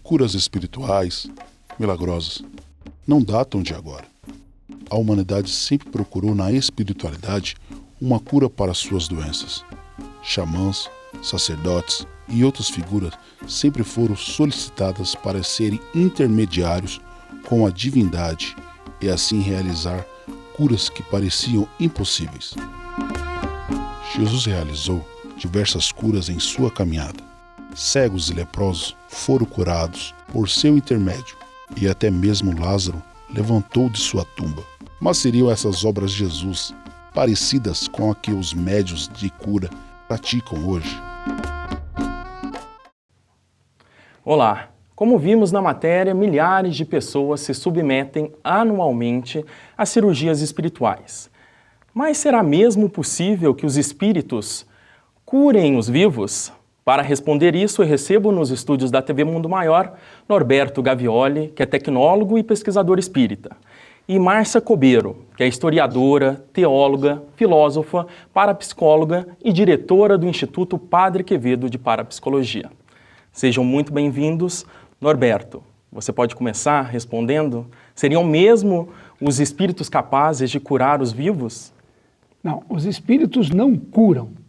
curas espirituais, milagrosas, não datam de agora. A humanidade sempre procurou na espiritualidade uma cura para suas doenças. Xamãs, sacerdotes e outras figuras sempre foram solicitadas para serem intermediários com a divindade e assim realizar curas que pareciam impossíveis. Jesus realizou diversas curas em sua caminhada. Cegos e leprosos foram curados por seu intermédio e até mesmo Lázaro levantou de sua tumba. Mas seriam essas obras de Jesus parecidas com a que os médiuns de cura praticam hoje? Olá! Como vimos na matéria, milhares de pessoas se submetem anualmente a cirurgias espirituais. Mas será mesmo possível que os espíritos curem os vivos? Para responder isso, eu recebo nos estúdios da TV Mundo Maior Norberto Gavioli, que é tecnólogo e pesquisador espírita, e Márcia Cobeiro, que é historiadora, teóloga, filósofa, parapsicóloga e diretora do Instituto Padre Quevedo de Parapsicologia. Sejam muito bem-vindos. Norberto, você pode começar respondendo? Seriam mesmo os espíritos capazes de curar os vivos? Não, os espíritos não curam.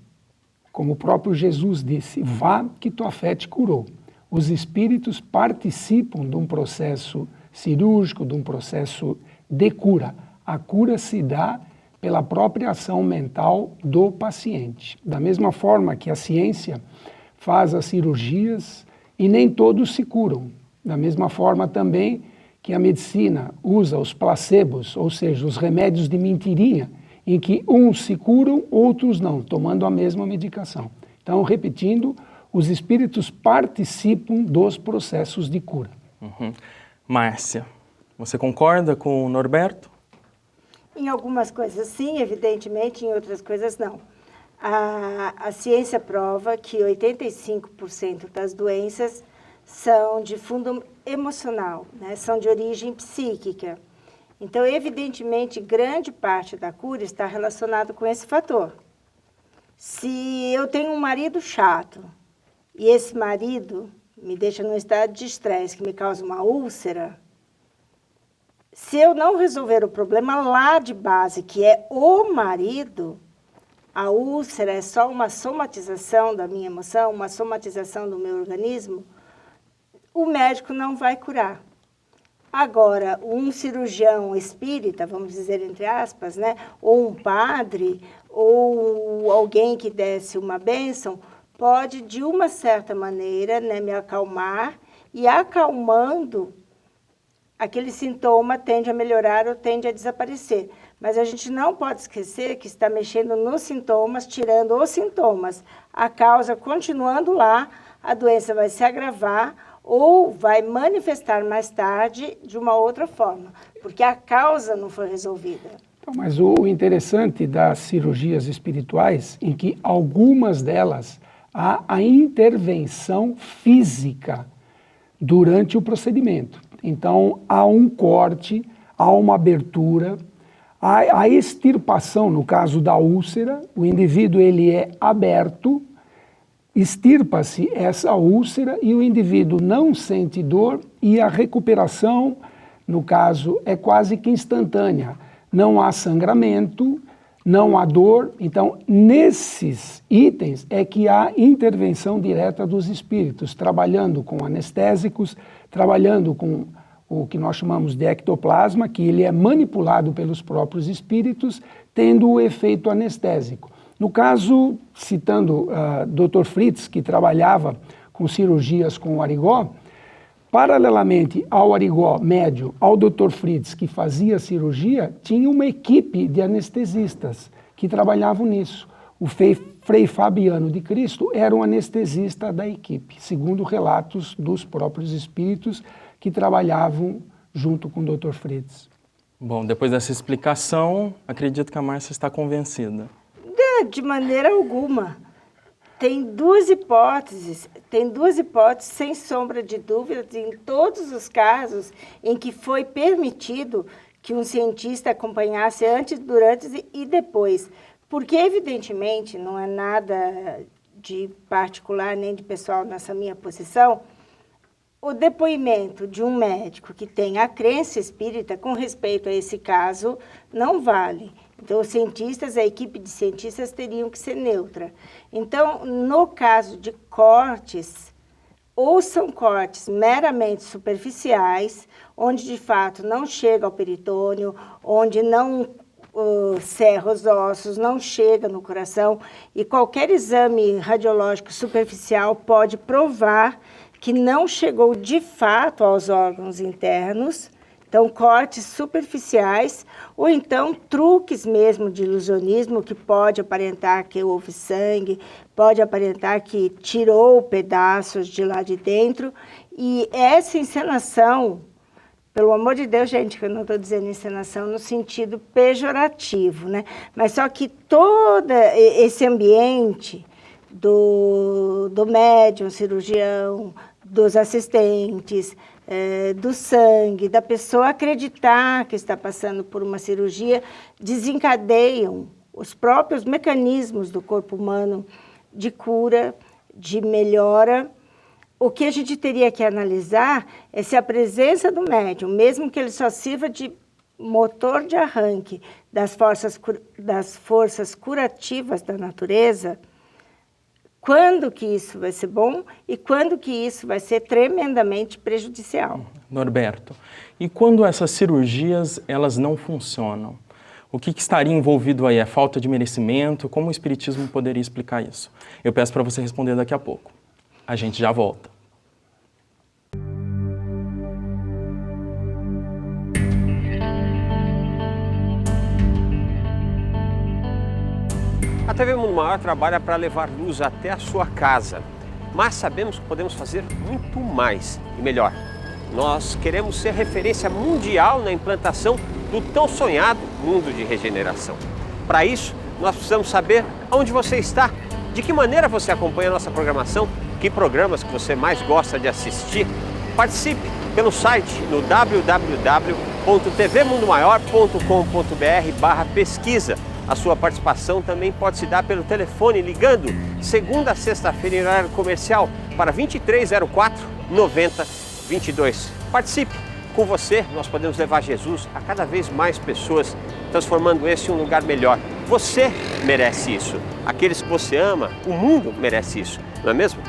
Como o próprio Jesus disse, vá que tua fé te curou. Os espíritos participam de um processo cirúrgico, de um processo de cura. A cura se dá pela própria ação mental do paciente. Da mesma forma que a ciência faz as cirurgias e nem todos se curam. Da mesma forma também que a medicina usa os placebos, ou seja, os remédios de mentirinha, em que uns se curam, outros não, tomando a mesma medicação. Então, repetindo, os espíritos participam dos processos de cura. Márcia, você concorda com o Norberto? Em algumas coisas sim, evidentemente, em outras coisas não. A ciência prova que 85% das doenças são de fundo emocional, né? São de origem psíquica. Então, evidentemente, grande parte da cura está relacionada com esse fator. Se eu tenho um marido chato e esse marido me deixa num estado de estresse que me causa uma úlcera, se eu não resolver o problema lá de base, que é o marido, a úlcera é só uma somatização da minha emoção, uma somatização do meu organismo, o médico não vai curar. Agora, um cirurgião espírita, vamos dizer entre aspas, né, ou um padre, ou alguém que desse uma bênção, pode, de uma certa maneira, né, me acalmar, e acalmando, aquele sintoma tende a melhorar ou tende a desaparecer. Mas a gente não pode esquecer que está mexendo nos sintomas, tirando os sintomas. A causa continuando lá, a doença vai se agravar ou vai manifestar mais tarde de uma outra forma, porque a causa não foi resolvida. Então, mas o interessante das cirurgias espirituais, em que algumas delas há a intervenção física durante o procedimento. Então, há um corte, há uma abertura, a extirpação, no caso da úlcera, o indivíduo ele é aberto, extirpa-se essa úlcera e o indivíduo não sente dor e a recuperação, no caso, é quase que instantânea. Não há sangramento, não há dor. Então, nesses itens é que há intervenção direta dos espíritos, trabalhando com anestésicos, trabalhando com o que nós chamamos de ectoplasma, que ele é manipulado pelos próprios espíritos, tendo o efeito anestésico. No caso, citando Dr. Fritz, que trabalhava com cirurgias com o Arigó, paralelamente ao Arigó médio, ao Dr. Fritz, que fazia cirurgia, tinha uma equipe de anestesistas que trabalhavam nisso. O Frei Fabiano de Cristo era um anestesista da equipe, segundo relatos dos próprios espíritos que trabalhavam junto com o Dr. Fritz. Bom, depois dessa explicação, acredito que a Márcia está convencida. De maneira alguma. Tem duas hipóteses sem sombra de dúvida, em todos os casos em que foi permitido que um cientista acompanhasse antes, durante e depois. Porque, evidentemente, não é nada de particular nem de pessoal nessa minha posição, o depoimento de um médico que tem a crença espírita com respeito a esse caso não vale. Então, os cientistas, a equipe de cientistas teriam que ser neutra. Então, no caso de cortes, ou são cortes meramente superficiais, onde de fato não chega ao peritônio, onde não serra os ossos, não chega no coração, e qualquer exame radiológico superficial pode provar que não chegou de fato aos órgãos internos. Então, cortes superficiais, ou então truques mesmo de ilusionismo, que pode aparentar que houve sangue, pode aparentar que tirou pedaços de lá de dentro. E essa encenação, pelo amor de Deus, gente, que eu não estou dizendo encenação no sentido pejorativo, né? Mas só que todo esse ambiente do médium, cirurgião, dos assistentes, do sangue, da pessoa acreditar que está passando por uma cirurgia, desencadeiam os próprios mecanismos do corpo humano de cura, de melhora. O que a gente teria que analisar é se a presença do médium, mesmo que ele só sirva de motor de arranque das forças curativas da natureza, quando que isso vai ser bom e quando que isso vai ser tremendamente prejudicial. Norberto, e quando essas cirurgias elas não funcionam? O que estaria envolvido aí? É falta de merecimento? Como o Espiritismo poderia explicar isso? Eu peço para você responder daqui a pouco. A gente já volta. A TV Mundo Maior trabalha para levar luz até a sua casa, mas sabemos que podemos fazer muito mais e melhor. Nós queremos ser referência mundial na implantação do tão sonhado mundo de regeneração. Para isso, nós precisamos saber onde você está, de que maneira você acompanha a nossa programação, que programas que você mais gosta de assistir. Participe pelo site no www.tvmundomaior.com.br/pesquisa. A sua participação também pode se dar pelo telefone ligando segunda a sexta-feira em horário comercial para 2304 9022. Participe! Com você, nós podemos levar Jesus a cada vez mais pessoas, transformando esse em um lugar melhor. Você merece isso. Aqueles que você ama, o mundo merece isso, não é mesmo?